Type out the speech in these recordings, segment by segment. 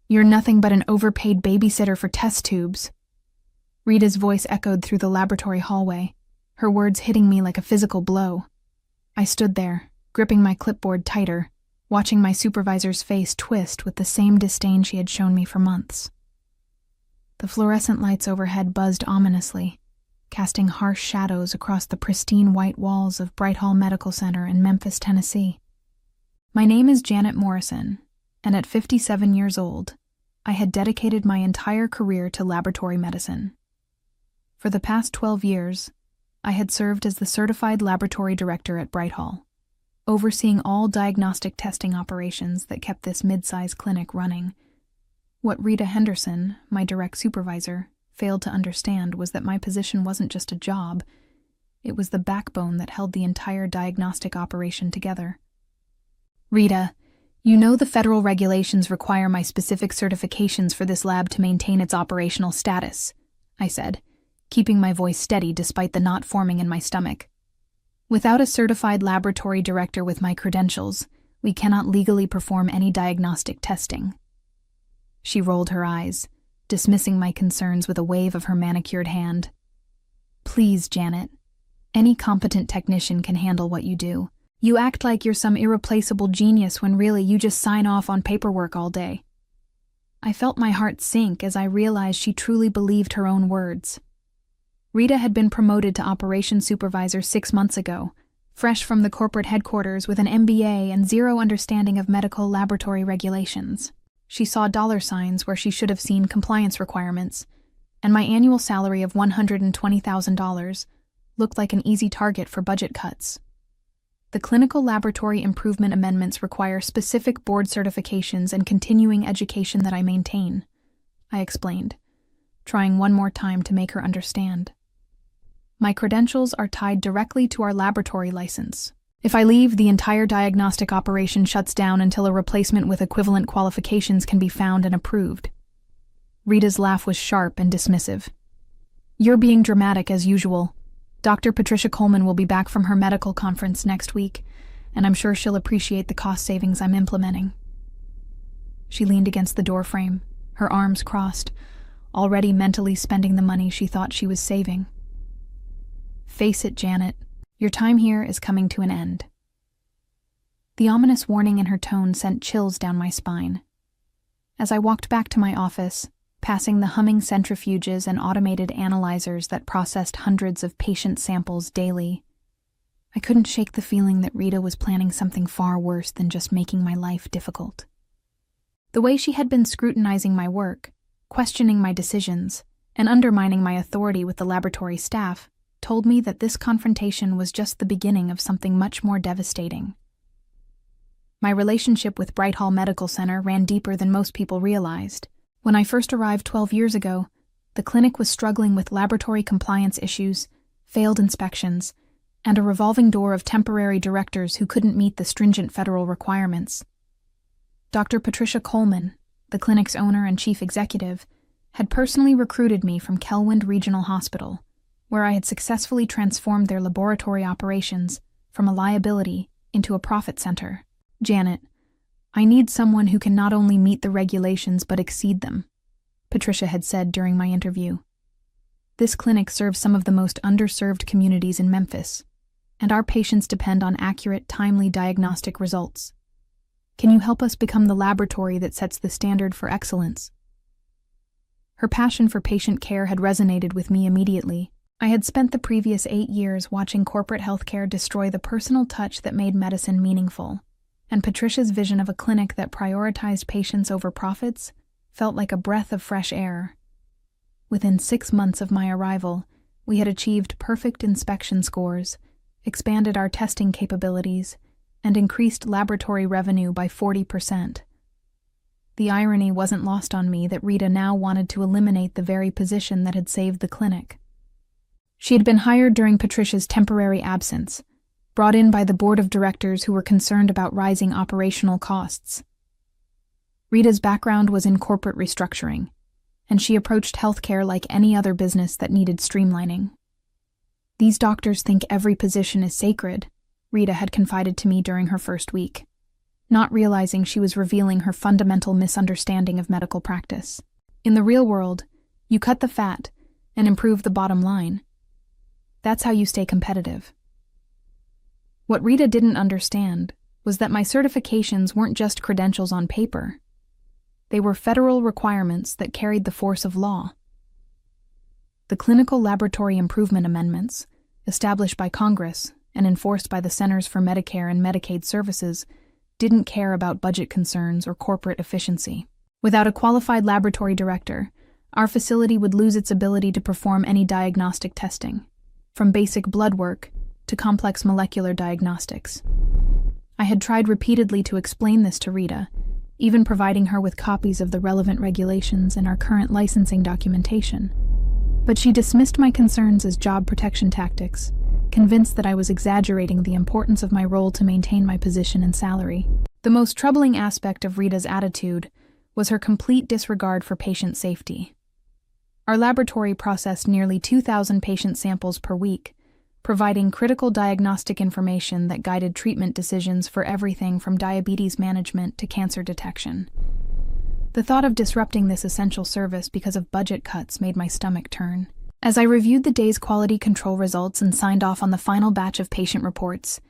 "You're nothing but an overpaid babysitter for test tubes." Rita's voice echoed through the laboratory hallway, her words hitting me like a physical blow. I stood there, gripping my clipboard tighter, watching my supervisor's face twist with the same disdain she had shown me for months. The fluorescent lights overhead buzzed ominously, casting harsh shadows across the pristine white walls of Bright Hall Medical Center in Memphis, Tennessee. My name is Janet Morrison, and at 57 years old, I had dedicated my entire career to laboratory medicine. For the past 12 years, I had served as the certified laboratory director at Bright Hall, overseeing all diagnostic testing operations that kept this mid-size clinic running. What Rita Henderson, my direct supervisor, failed to understand was that my position wasn't just a job, it was the backbone that held the entire diagnostic operation together. "Rita, you know the federal regulations require my specific certifications for this lab to maintain its operational status," I said, keeping my voice steady despite the knot forming in my stomach. "Without a certified laboratory director with my credentials, we cannot legally perform any diagnostic testing." She rolled her eyes, dismissing my concerns with a wave of her manicured hand. "Please, Janet. Any competent technician can handle what you do. You act like you're some irreplaceable genius when really you just sign off on paperwork all day." I felt my heart sink as I realized she truly believed her own words. Rita had been promoted to operations supervisor 6 months ago, fresh from the corporate headquarters with an MBA and zero understanding of medical laboratory regulations. She saw dollar signs where she should have seen compliance requirements, and my annual salary of $120,000 looked like an easy target for budget cuts. "The clinical laboratory improvement amendments require specific board certifications and continuing education that I maintain," I explained, trying one more time to make her understand. "My credentials are tied directly to our laboratory license. If I leave, the entire diagnostic operation shuts down until a replacement with equivalent qualifications can be found and approved." Rita's laugh was sharp and dismissive. "You're being dramatic as usual. Dr. Patricia Coleman will be back from her medical conference next week, and I'm sure she'll appreciate the cost savings I'm implementing." She leaned against the doorframe, her arms crossed, already mentally spending the money she thought she was saving. "Face it, Janet. Your time here is coming to an end." The ominous warning in her tone sent chills down my spine. As I walked back to my office, passing the humming centrifuges and automated analyzers that processed hundreds of patient samples daily, I couldn't shake the feeling that Rita was planning something far worse than just making my life difficult. The way she had been scrutinizing my work, questioning my decisions, and undermining my authority with the laboratory staff told me that this confrontation was just the beginning of something much more devastating. My relationship with Bright Hall Medical Center ran deeper than most people realized. When I first arrived 12 years ago, the clinic was struggling with laboratory compliance issues, failed inspections, and a revolving door of temporary directors who couldn't meet the stringent federal requirements. Dr. Patricia Coleman, the clinic's owner and chief executive, had personally recruited me from Kelwind Regional Hospital, where I had successfully transformed their laboratory operations from a liability into a profit center. "Janet, I need someone who can not only meet the regulations but exceed them," Patricia had said during my interview. "This clinic serves some of the most underserved communities in Memphis, and our patients depend on accurate, timely diagnostic results. Can you help us become the laboratory that sets the standard for excellence?" Her passion for patient care had resonated with me immediately. I had spent the previous 8 years watching corporate healthcare destroy the personal touch that made medicine meaningful, and Patricia's vision of a clinic that prioritized patients over profits felt like a breath of fresh air. Within 6 months of my arrival, we had achieved perfect inspection scores, expanded our testing capabilities, and increased laboratory revenue by 40%. The irony wasn't lost on me that Rita now wanted to eliminate the very position that had saved the clinic. She had been hired during Patricia's temporary absence, brought in by the board of directors who were concerned about rising operational costs. Rita's background was in corporate restructuring, and she approached healthcare like any other business that needed streamlining. "These doctors think every position is sacred," Rita had confided to me during her first week. not realizing she was revealing her fundamental misunderstanding of medical practice. In the real world, you cut the fat and improve the bottom line. That's how you stay competitive. What Rita didn't understand was that my certifications weren't just credentials on paper. They were federal requirements that carried the force of law. The Clinical Laboratory Improvement Amendments, established by Congress and enforced by the Centers for Medicare and Medicaid Services, didn't care about budget concerns or corporate efficiency. Without a qualified laboratory director, our facility would lose its ability to perform any diagnostic testing, from basic blood work to complex molecular diagnostics. I had tried repeatedly to explain this to Rita, even providing her with copies of the relevant regulations and our current licensing documentation. But she dismissed my concerns as job protection tactics, convinced that I was exaggerating the importance of my role to maintain my position and salary. The most troubling aspect of Rita's attitude was her complete disregard for patient safety. Our laboratory processed nearly 2,000 patient samples per week, providing critical diagnostic information that guided treatment decisions for everything from diabetes management to cancer detection. The thought of disrupting this essential service because of budget cuts made my stomach turn. As I reviewed the day's quality control results and signed off on the final batch of patient reports,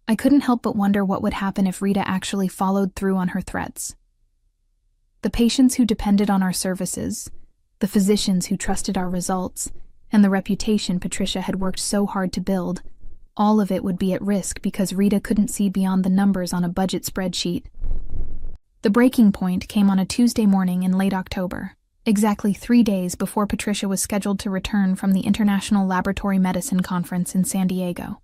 I couldn't help but wonder what would happen if Rita actually followed through on her threats. The patients who depended on our services, the physicians who trusted our results, and the reputation Patricia had worked so hard to build, all of it would be at risk because Rita couldn't see beyond the numbers on a budget spreadsheet. The breaking point came on a Tuesday morning in late October, exactly 3 days before Patricia was scheduled to return from the International Laboratory Medicine Conference in San Diego.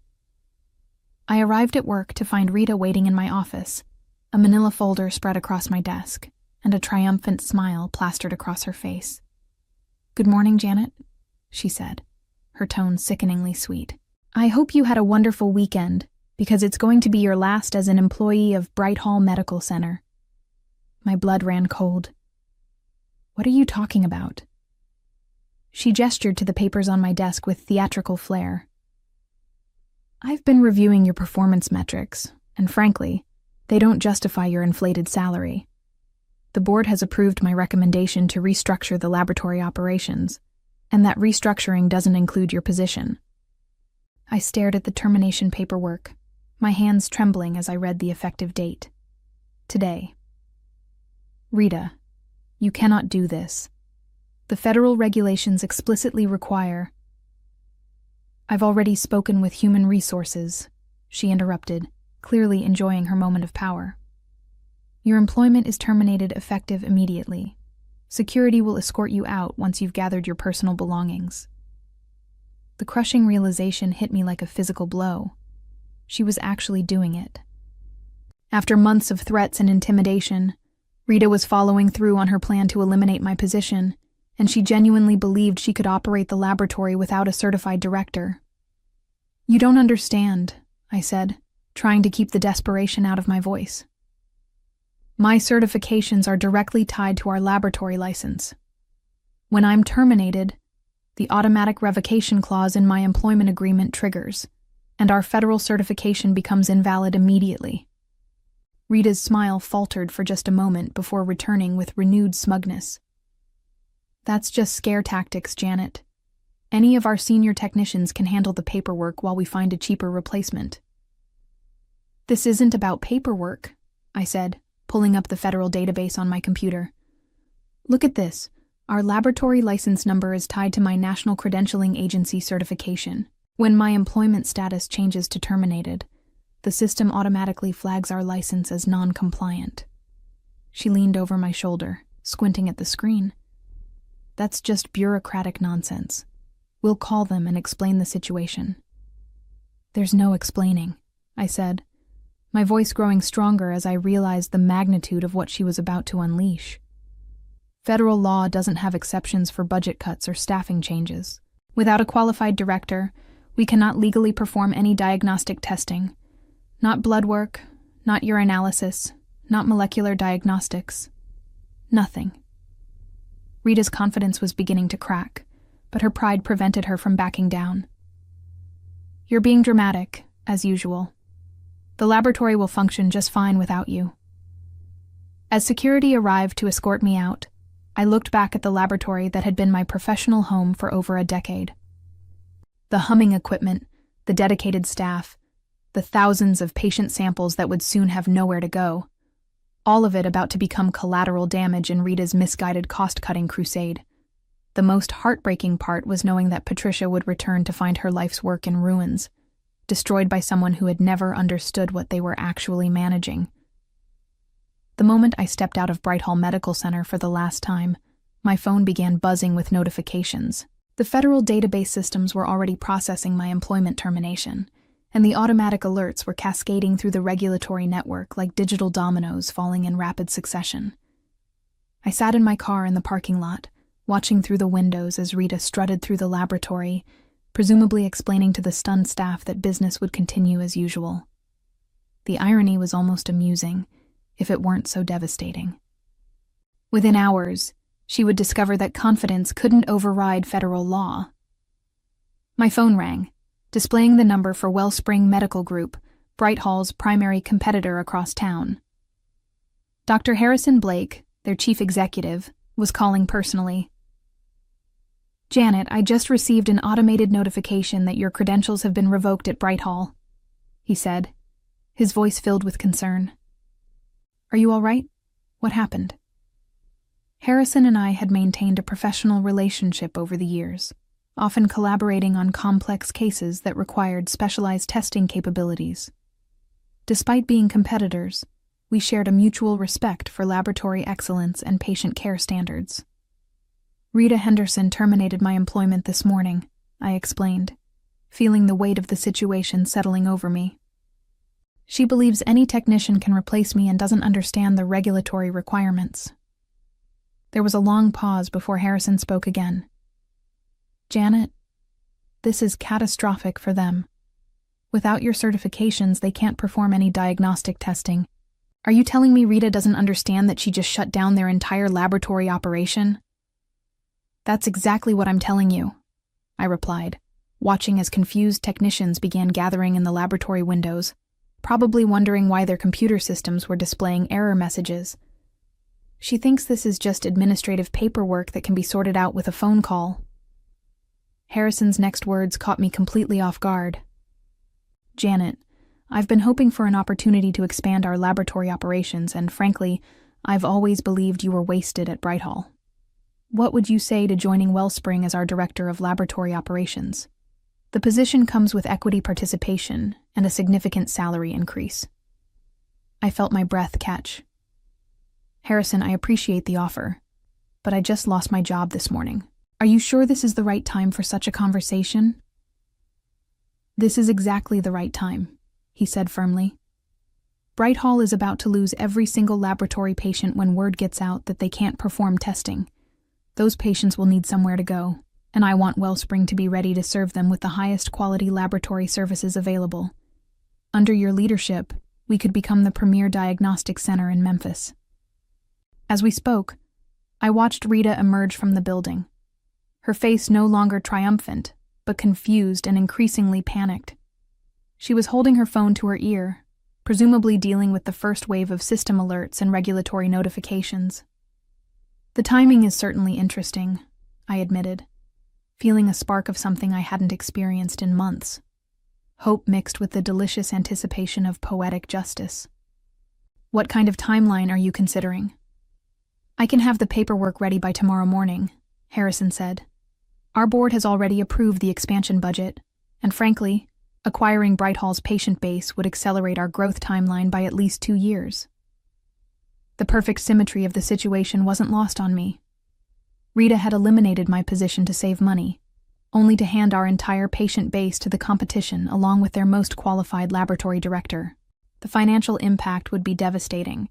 I arrived at work to find Rita waiting in my office, a manila folder spread across my desk, and a triumphant smile plastered across her face. "Good morning, Janet," she said, her tone sickeningly sweet. "I hope you had a wonderful weekend, because it's going to be your last as an employee of Bright Hall Medical Center." My blood ran cold. "What are you talking about?" She gestured to the papers on my desk with theatrical flair. "I've been reviewing your performance metrics, and frankly, they don't justify your inflated salary. The board has approved my recommendation to restructure the laboratory operations, and that restructuring doesn't include your position." I stared at the termination paperwork, my hands trembling as I read the effective date. Today. "Rita, you cannot do this. The federal regulations explicitly require—" "I've already spoken with Human Resources," she interrupted, clearly enjoying her moment of power. "Your employment is terminated effective immediately. Security will escort you out once you've gathered your personal belongings." The crushing realization hit me like a physical blow. She was actually doing it. After months of threats and intimidation, Rita was following through on her plan to eliminate my position, and she genuinely believed she could operate the laboratory without a certified director. "You don't understand," I said, trying to keep the desperation out of my voice. "My certifications are directly tied to our laboratory license. When I'm terminated, the automatic revocation clause in my employment agreement triggers, and our federal certification becomes invalid immediately." Rita's smile faltered for just a moment before returning with renewed smugness. "That's just scare tactics, Janet. Any of our senior technicians can handle the paperwork while we find a cheaper replacement." "This isn't about paperwork," I said, pulling up the federal database on my computer. "Look at this. Our laboratory license number is tied to my National Credentialing Agency certification. When my employment status changes to terminated, the system automatically flags our license as non-compliant." She leaned over my shoulder, squinting at the screen. "That's just bureaucratic nonsense. We'll call them and explain the situation." "There's no explaining," I said, my voice growing stronger as I realized the magnitude of what she was about to unleash. Federal law doesn't have exceptions for budget cuts or staffing changes. Without a qualified director, we cannot legally perform any diagnostic testing. Not blood work, not urinalysis, not molecular diagnostics. Nothing. Rita's confidence was beginning to crack, but her pride prevented her from backing down. "You're being dramatic, as usual." The laboratory will function just fine without you. As security arrived to escort me out, I looked back at the laboratory that had been my professional home for over a decade. The humming equipment, the dedicated staff, the thousands of patient samples that would soon have nowhere to go, all of it about to become collateral damage in Rita's misguided cost-cutting crusade. The most heartbreaking part was knowing that Patricia would return to find her life's work in ruins, destroyed by someone who had never understood what they were actually managing. The moment I stepped out of Brighthall Medical Center for the last time, my phone began buzzing with notifications. The federal database systems were already processing my employment termination, and the automatic alerts were cascading through the regulatory network like digital dominoes falling in rapid succession. I sat in my car in the parking lot, watching through the windows as Rita strutted through the laboratory, presumably explaining to the stunned staff that business would continue as usual. The irony was almost amusing, if it weren't so devastating. Within hours, she would discover that confidence couldn't override federal law. My phone rang, displaying the number for Wellspring Medical Group, Brighthall's primary competitor across town. Dr. Harrison Blake, their chief executive, was calling personally. "Janet, I just received an automated notification that your credentials have been revoked at Brighthall," he said, his voice filled with concern. "Are you all right? What happened?" Harrison and I had maintained a professional relationship over the years, often collaborating on complex cases that required specialized testing capabilities. Despite being competitors, we shared a mutual respect for laboratory excellence and patient care standards. "Rita Henderson terminated my employment this morning," I explained, feeling the weight of the situation settling over me. "She believes any technician can replace me and doesn't understand the regulatory requirements." There was a long pause before Harrison spoke again. "Janet, this is catastrophic for them. Without your certifications, they can't perform any diagnostic testing. Are you telling me Rita doesn't understand that she just shut down their entire laboratory operation?" "That's exactly what I'm telling you," I replied, watching as confused technicians began gathering in the laboratory windows, probably wondering why their computer systems were displaying error messages. "She thinks this is just administrative paperwork that can be sorted out with a phone call." Harrison's next words caught me completely off guard. "Janet, I've been hoping for an opportunity to expand our laboratory operations, and frankly, I've always believed you were wasted at Brighthall. What would you say to joining Wellspring as our Director of Laboratory Operations? The position comes with equity participation and a significant salary increase." I felt my breath catch. "Harrison, I appreciate the offer, but I just lost my job this morning. Are you sure this is the right time for such a conversation?" "This is exactly the right time," he said firmly. "Brighthall is about to lose every single laboratory patient when word gets out that they can't perform testing. Those patients will need somewhere to go, and I want Wellspring to be ready to serve them with the highest quality laboratory services available. Under your leadership, we could become the premier diagnostic center in Memphis." As we spoke, I watched Rita emerge from the building, her face no longer triumphant, but confused and increasingly panicked. She was holding her phone to her ear, presumably dealing with the first wave of system alerts and regulatory notifications. "The timing is certainly interesting," I admitted, feeling a spark of something I hadn't experienced in months. Hope mixed with the delicious anticipation of poetic justice. "What kind of timeline are you considering?" "I can have the paperwork ready by tomorrow morning," Harrison said. "Our board has already approved the expansion budget, and frankly, acquiring Brighthall's patient base would accelerate our growth timeline by at least 2 years. The perfect symmetry of the situation wasn't lost on me. Rita had eliminated my position to save money, only to hand our entire patient base to the competition along with their most qualified laboratory director. The financial impact would be devastating.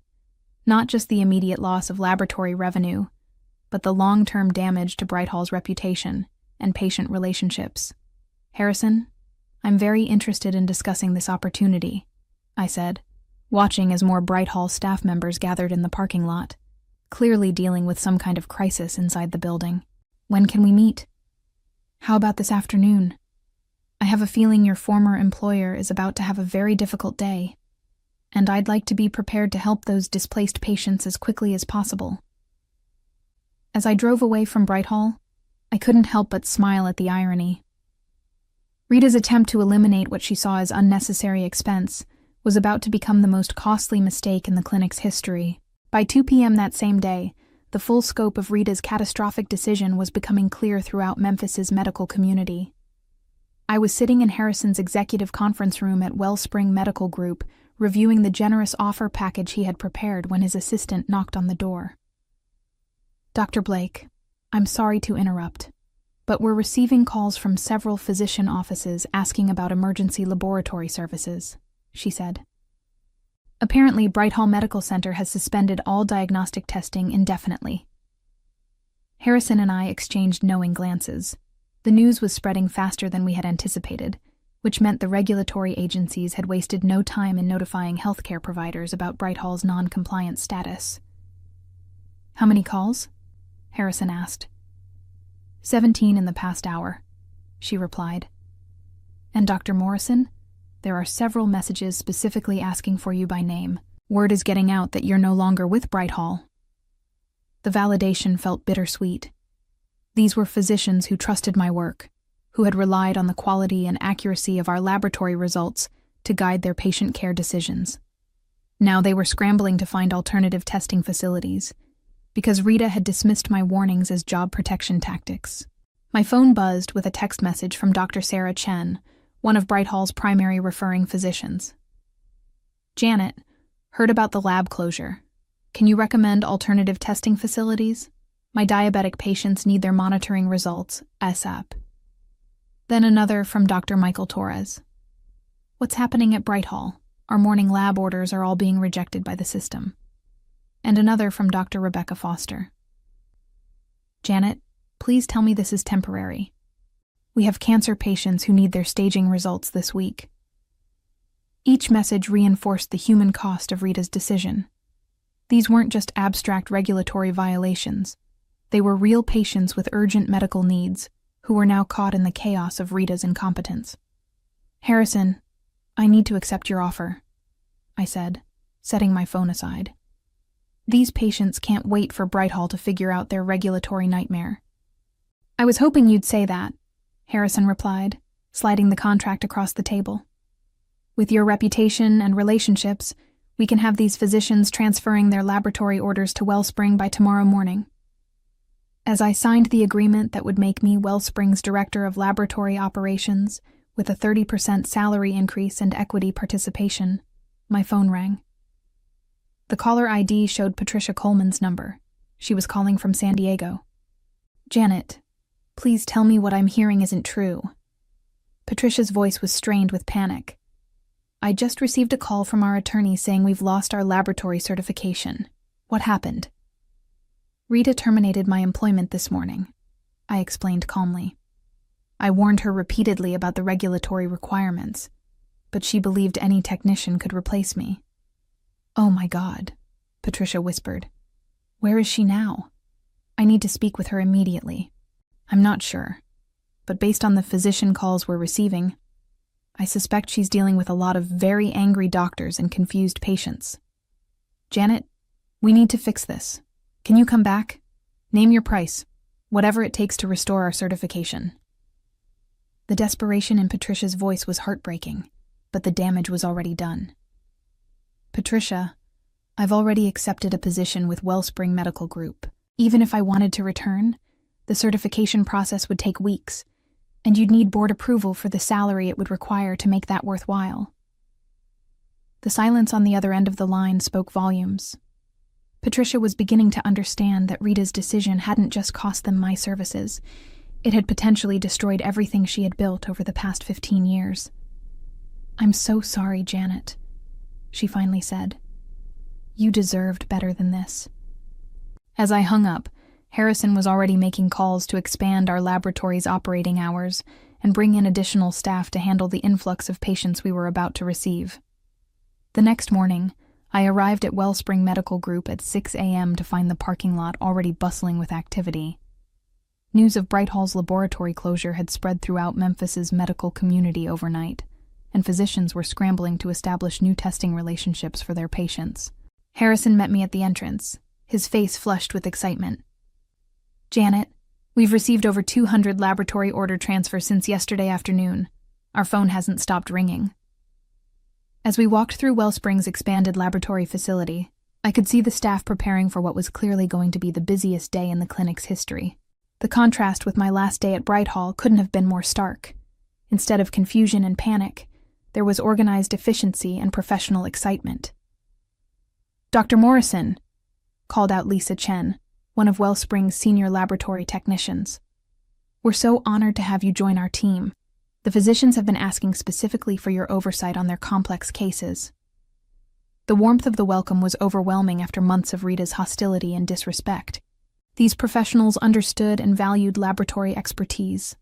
Not just the immediate loss of laboratory revenue, but the long-term damage to Brighthall's reputation and patient relationships. "Harrison, I'm very interested in discussing this opportunity," I said, watching as more Brighthall staff members gathered in the parking lot, clearly dealing with some kind of crisis inside the building. "When can we meet?" "How about this afternoon? I have a feeling your former employer is about to have a very difficult day." and I'd like to be prepared to help those displaced patients as quickly as possible. As I drove away from Brighthall, I couldn't help but smile at the irony. Rita's attempt to eliminate what she saw as unnecessary expense was about to become the most costly mistake in the clinic's history. By 2 p.m. that same day, the full scope of Rita's catastrophic decision was becoming clear throughout Memphis's medical community. I was sitting in Harrison's executive conference room at Wellspring Medical Group, reviewing the generous offer package he had prepared when his assistant knocked on the door. "Dr. Blake, I'm sorry to interrupt, but we're receiving calls from several physician offices asking about emergency laboratory services," she said. Apparently, Brighthall Medical Center has suspended all diagnostic testing indefinitely. Harrison and I exchanged knowing glances. The news was spreading faster than we had anticipated, which meant the regulatory agencies had wasted no time in notifying healthcare providers about Brighthall's non-compliant status. "How many calls?" Harrison asked. 17 in the past hour," she replied. "And Dr. Morrison? There are several messages specifically asking for you by name. Word is getting out that you're no longer with Brighthall." The validation felt bittersweet. These were physicians who trusted my work, who had relied on the quality and accuracy of our laboratory results to guide their patient care decisions. Now they were scrambling to find alternative testing facilities, because Rita had dismissed my warnings as job protection tactics. My phone buzzed with a text message from Dr. Sarah Chen, one of Brighthall's primary referring physicians. "Janet, heard about the lab closure. Can you recommend alternative testing facilities? My diabetic patients need their monitoring results ASAP." Then another from Dr. Michael Torres. "What's happening at Brighthall? Our morning lab orders are all being rejected by the system." And another from Dr. Rebecca Foster. "Janet, please tell me this is temporary. We have cancer patients who need their staging results this week." Each message reinforced the human cost of Rita's decision. These weren't just abstract regulatory violations. They were real patients with urgent medical needs who were now caught in the chaos of Rita's incompetence. "Harrison, I need to accept your offer," I said, setting my phone aside. "These patients can't wait for Brighthall to figure out their regulatory nightmare." "I was hoping you'd say that," Harrison replied, sliding the contract across the table. "With your reputation and relationships, we can have these physicians transferring their laboratory orders to Wellspring by tomorrow morning." As I signed the agreement that would make me Wellspring's Director of Laboratory Operations, with a 30% salary increase and equity participation, my phone rang. The caller ID showed Patricia Coleman's number. She was calling from San Diego. "Janet, please tell me what I'm hearing isn't true." Patricia's voice was strained with panic. "I just received a call from our attorney saying we've lost our laboratory certification. What happened?" "Rita terminated my employment this morning," I explained calmly. "I warned her repeatedly about the regulatory requirements, but she believed any technician could replace me." "Oh my God," Patricia whispered. "Where is she now? I need to speak with her immediately." "I'm not sure, but based on the physician calls we're receiving, I suspect she's dealing with a lot of very angry doctors and confused patients. Janet, we need to fix this. Can you come back? Name your price, whatever it takes to restore our certification." The desperation in Patricia's voice was heartbreaking, but the damage was already done. "Patricia, I've already accepted a position with Wellspring Medical Group. Even if I wanted to return, the certification process would take weeks, and you'd need board approval for the salary it would require to make that worthwhile." The silence on the other end of the line spoke volumes. Patricia was beginning to understand that Rita's decision hadn't just cost them my services. It had potentially destroyed everything she had built over the past 15 years. "I'm so sorry, Janet," she finally said. "You deserved better than this." As I hung up, Harrison was already making calls to expand our laboratory's operating hours and bring in additional staff to handle the influx of patients we were about to receive. The next morning, I arrived at Wellspring Medical Group at 6 a.m. to find the parking lot already bustling with activity. News of Brighthall's laboratory closure had spread throughout Memphis's medical community overnight, and physicians were scrambling to establish new testing relationships for their patients. Harrison met me at the entrance, his face flushed with excitement. "Janet, we've received over 200 laboratory order transfers since yesterday afternoon. Our phone hasn't stopped ringing." As we walked through Wellspring's expanded laboratory facility, I could see the staff preparing for what was clearly going to be the busiest day in the clinic's history. The contrast with my last day at Brighthall couldn't have been more stark. Instead of confusion and panic, there was organized efficiency and professional excitement. "Dr. Morrison," called out Lisa Chen, one of Wellspring's senior laboratory technicians. "We're so honored to have you join our team. The physicians have been asking specifically for your oversight on their complex cases." The warmth of the welcome was overwhelming after months of Rita's hostility and disrespect. These professionals understood and valued laboratory expertise,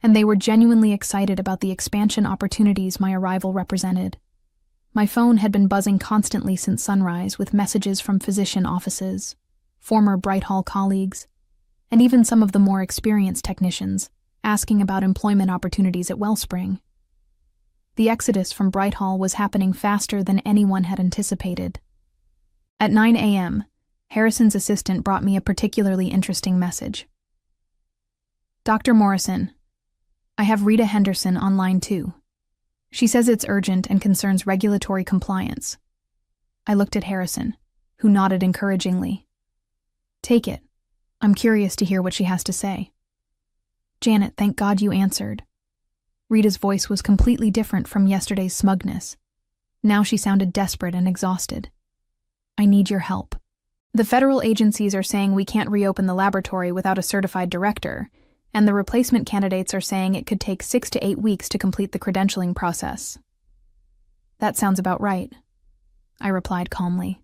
and they were genuinely excited about the expansion opportunities my arrival represented. My phone had been buzzing constantly since sunrise with messages from physician offices, former Brighthall colleagues, and even some of the more experienced technicians asking about employment opportunities at Wellspring. The exodus from Brighthall was happening faster than anyone had anticipated. At 9 a.m., Harrison's assistant brought me a particularly interesting message. "Dr. Morrison, I have Rita Henderson on line 2. She says it's urgent and concerns regulatory compliance." I looked at Harrison, who nodded encouragingly. "Take it. I'm curious to hear what she has to say." "Janet, thank God you answered." Rita's voice was completely different from yesterday's smugness. Now she sounded desperate and exhausted. "I need your help. The federal agencies are saying we can't reopen the laboratory without a certified director, and the replacement candidates are saying it could take 6 to 8 weeks to complete the credentialing process." "That sounds about right," I replied calmly.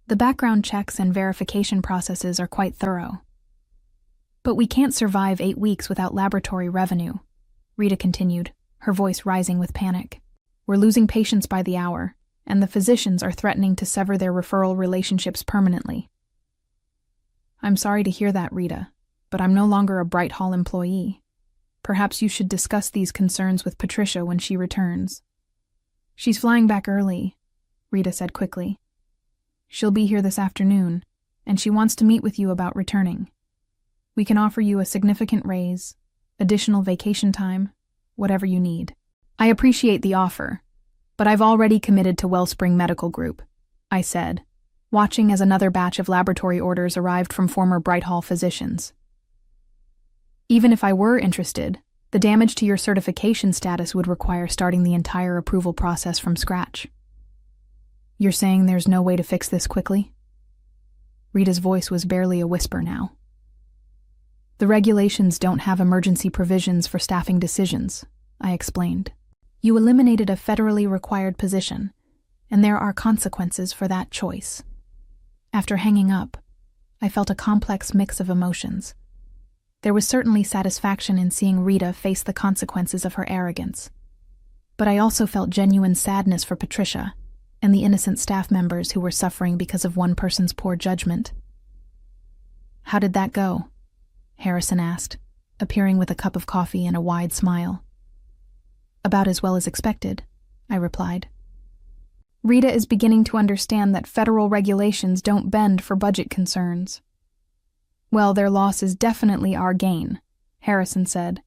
"The background checks and verification processes are quite thorough. But we can't survive 8 weeks without laboratory revenue," Rita continued, her voice rising with panic. "We're losing patients by the hour, and the physicians are threatening to sever their referral relationships permanently." "I'm sorry to hear that, Rita, but I'm no longer a Brighthall employee. Perhaps you should discuss these concerns with Patricia when she returns." "She's flying back early," Rita said quickly. "She'll be here this afternoon, and she wants to meet with you about returning. We can offer you a significant raise, additional vacation time, whatever you need." "I appreciate the offer, but I've already committed to Wellspring Medical Group," I said, watching as another batch of laboratory orders arrived from former Brighthall physicians. "Even if I were interested, the damage to your certification status would require starting the entire approval process from scratch." "You're saying there's no way to fix this quickly?" Rita's voice was barely a whisper now. "The regulations don't have emergency provisions for staffing decisions," I explained. "You eliminated a federally required position, and there are consequences for that choice." After hanging up, I felt a complex mix of emotions. There was certainly satisfaction in seeing Rita face the consequences of her arrogance. But I also felt genuine sadness for Patricia and the innocent staff members who were suffering because of one person's poor judgment. "How did that go?" Harrison asked, appearing with a cup of coffee and a wide smile. "About as well as expected," I replied. "Rita is beginning to understand that federal regulations don't bend for budget concerns." "Well, their loss is definitely our gain," Harrison said.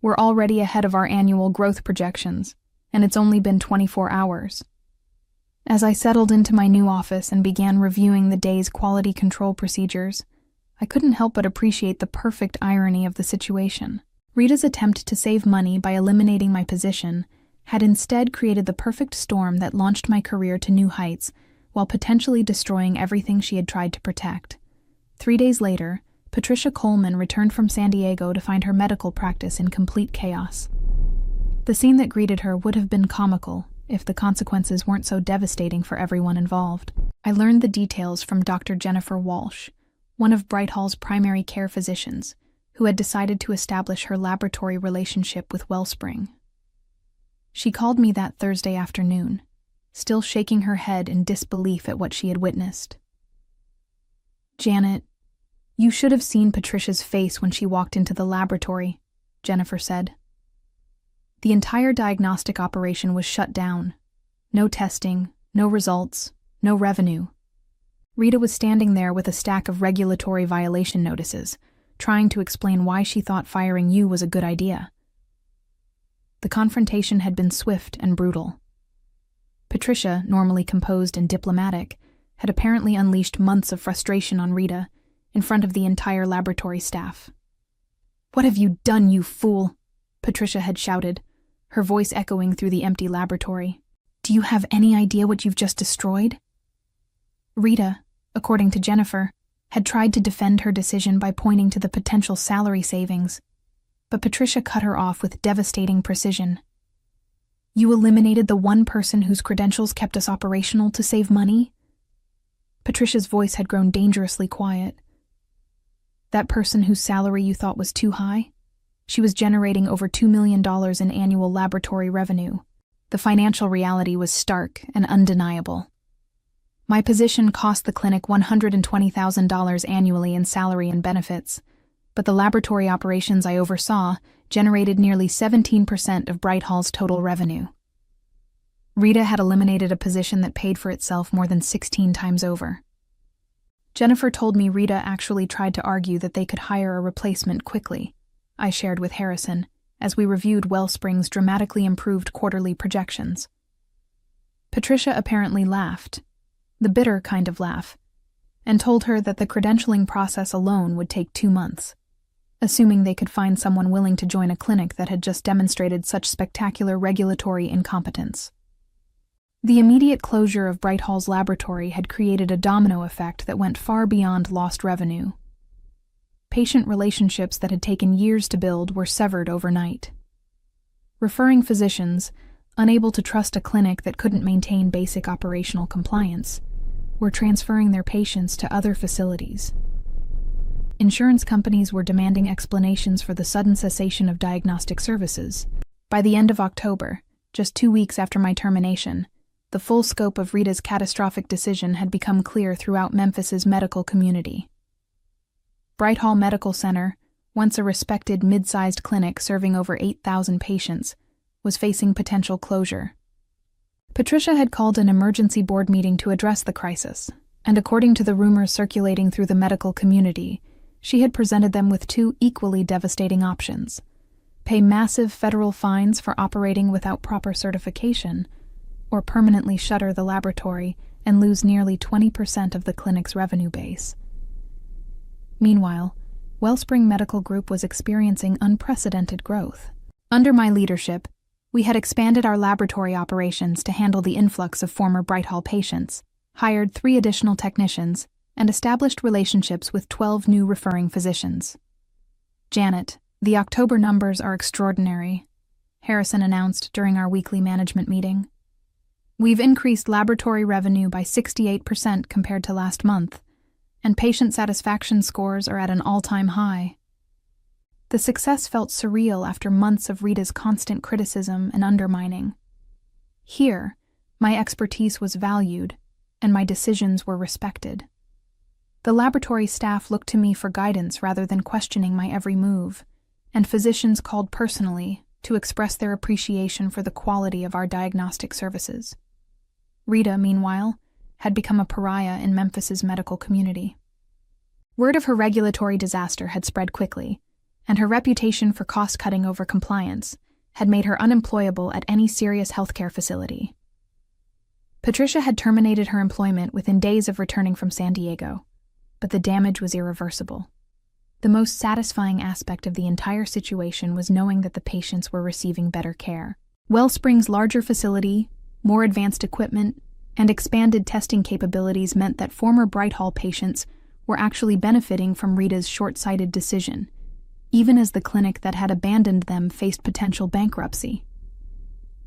"We're already ahead of our annual growth projections, and it's only been 24 hours. As I settled into my new office and began reviewing the day's quality control procedures, I couldn't help but appreciate the perfect irony of the situation. Rita's attempt to save money by eliminating my position had instead created the perfect storm that launched my career to new heights while potentially destroying everything she had tried to protect. 3 days later, Patricia Coleman returned from San Diego to find her medical practice in complete chaos. The scene that greeted her would have been comical if the consequences weren't so devastating for everyone involved. I learned the details from Dr. Jennifer Walsh, one of Brighthall's primary care physicians, who had decided to establish her laboratory relationship with Wellspring. She called me that Thursday afternoon, still shaking her head in disbelief at what she had witnessed. "Janet, you should have seen Patricia's face when she walked into the laboratory," Jennifer said. The entire diagnostic operation was shut down. No testing, no results, no revenue. Rita was standing there with a stack of regulatory violation notices, trying to explain why she thought firing you was a good idea. The confrontation had been swift and brutal. Patricia, normally composed and diplomatic, had apparently unleashed months of frustration on Rita in front of the entire laboratory staff. "What have you done, you fool?" Patricia had shouted, her voice echoing through the empty laboratory. "Do you have any idea what you've just destroyed?" Rita, according to Jennifer, had tried to defend her decision by pointing to the potential salary savings, but Patricia cut her off with devastating precision. "You eliminated the one person whose credentials kept us operational to save money?" Patricia's voice had grown dangerously quiet. "That person whose salary you thought was too high? She was generating over $2 million in annual laboratory revenue. The financial reality was stark and undeniable. My position cost the clinic $120,000 annually in salary and benefits, but the laboratory operations I oversaw generated nearly 17% of Bright Hall's total revenue." Rita had eliminated a position that paid for itself more than 16 times over. Jennifer told me Rita actually tried to argue that they could hire a replacement quickly, I shared with Harrison, as we reviewed Wellspring's dramatically improved quarterly projections. Patricia apparently laughed, the bitter kind of laugh, and told her that the credentialing process alone would take 2 months, assuming they could find someone willing to join a clinic that had just demonstrated such spectacular regulatory incompetence. The immediate closure of Bright Hall's laboratory had created a domino effect that went far beyond lost revenue. Patient relationships that had taken years to build were severed overnight. Referring physicians, unable to trust a clinic that couldn't maintain basic operational compliance, were transferring their patients to other facilities. Insurance companies were demanding explanations for the sudden cessation of diagnostic services. By the end of October, just 2 weeks after my termination, the full scope of Rita's catastrophic decision had become clear throughout Memphis's medical community. Bright Hall Medical Center, once a respected mid-sized clinic serving over 8,000 patients, was facing potential closure. Patricia had called an emergency board meeting to address the crisis, and according to the rumors circulating through the medical community, she had presented them with 2 equally devastating options: pay massive federal fines for operating without proper certification, or permanently shutter the laboratory and lose nearly 20% of the clinic's revenue base. Meanwhile, Wellspring Medical Group was experiencing unprecedented growth. Under my leadership, we had expanded our laboratory operations to handle the influx of former Bright Hall patients, hired 3 additional technicians, and established relationships with 12 new referring physicians. "Janet, the October numbers are extraordinary," Harrison announced during our weekly management meeting. "We've increased laboratory revenue by 68% compared to last month, and patient satisfaction scores are at an all-time high." The success felt surreal after months of Rita's constant criticism and undermining. Here, my expertise was valued, and my decisions were respected. The laboratory staff looked to me for guidance rather than questioning my every move, and physicians called personally to express their appreciation for the quality of our diagnostic services. Rita, meanwhile, had become a pariah in Memphis's medical community. Word of her regulatory disaster had spread quickly, and her reputation for cost-cutting over compliance had made her unemployable at any serious healthcare facility. Patricia had terminated her employment within days of returning from San Diego, but the damage was irreversible. The most satisfying aspect of the entire situation was knowing that the patients were receiving better care. Wellspring's larger facility, more advanced equipment, and expanded testing capabilities meant that former Bright Hall patients were actually benefiting from Rita's short-sighted decision, even as the clinic that had abandoned them faced potential bankruptcy.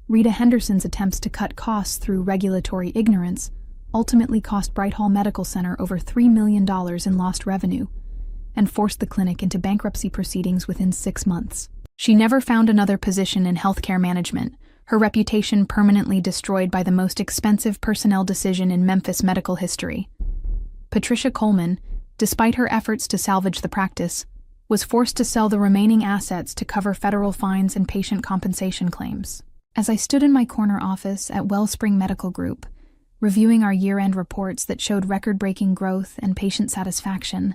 Rita Henderson's attempts to cut costs through regulatory ignorance ultimately cost Bright Hall Medical Center over $3 million in lost revenue and forced the clinic into bankruptcy proceedings within 6 months. She never found another position in healthcare management, her reputation permanently destroyed by the most expensive personnel decision in Memphis medical history. Patricia Coleman, despite her efforts to salvage the practice, was forced to sell the remaining assets to cover federal fines and patient compensation claims. As I stood in my corner office at Wellspring Medical Group, reviewing our year-end reports that showed record-breaking growth and patient satisfaction,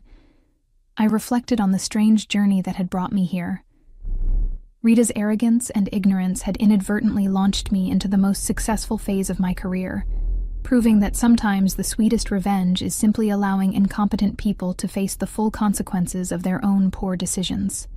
I reflected on the strange journey that had brought me here. Rita's arrogance and ignorance had inadvertently launched me into the most successful phase of my career, proving that sometimes the sweetest revenge is simply allowing incompetent people to face the full consequences of their own poor decisions.